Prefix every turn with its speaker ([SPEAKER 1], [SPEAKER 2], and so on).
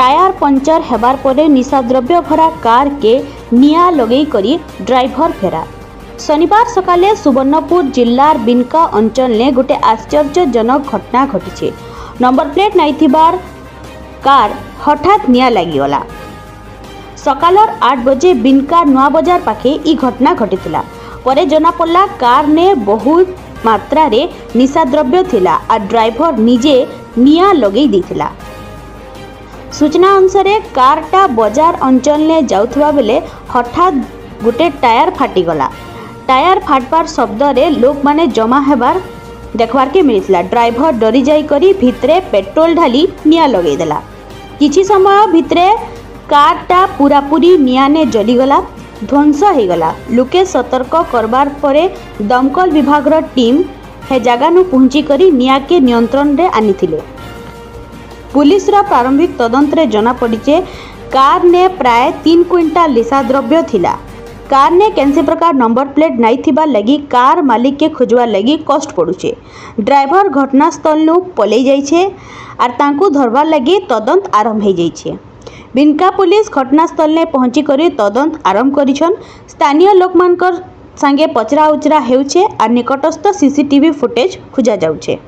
[SPEAKER 1] Tyre puncture हेबार परे निशाद्रव्य भरा car के निया लगई करी ड्राइवर फेरार। शनिवार सकाले सुवर्णपुर जिल्लार बिनका अंचल ने गोटे आश्चर्यजनक घटना घटी। नंबर प्लेट नहीं थिबार कार हठात निया लागिगला। सकालर 8 बजे बिनका नुआ बाजार पाखे ई घटना घटीला। परे जना पड़ला कार ने बहुत मात्रा रे निशाद्रव्य थिला आ ड्राइवर निजे निया लगई देथिला। सूचना अनुसार कारटा बाजार अंचल ने जाउथबा बेले हठात गोटे टायर फाटिगला। टायर फाटबार शब्द रे लोक माने जमा हेबार देखबार के मिलिथिला। ड्राइवर डरी जाई करी भितरे पेट्रोल ढाली निया लगई देला। किछि समय भितरे कारटा पूरापूरी निया ने जलीगला, ध्वंस हो गला। लोके सतर्क करबार परे दमकल विभाग टीम हे जगह नु पहुंची करी निया के नियंत्रण रे आनिथिले। पुलिस रा प्रारंभिक तदंत रे जना पड़िचे कार ने प्राय 3 क्विंटाल निशाद्रव्य थिला। कार ने कैंसे प्रकार नंबर प्लेट नहीं थिबा लगी कार मालिक के खोजवा लगी कष्ट पड़ुचे। ड्राइवर घटनास्थल नु पलई जाइछे आर तांकू धरबार लगी तदंत आरंभ हो जाइछे। बिनका पुलिस घटनास्थल ने पहुंची करी तदंत आरंभ करिछन। स्थानीय लोक मानकर संगे पचरा उचरा हेउछे आर निकटस्थ सीसीटीवी फुटेज खोजा जाउछे।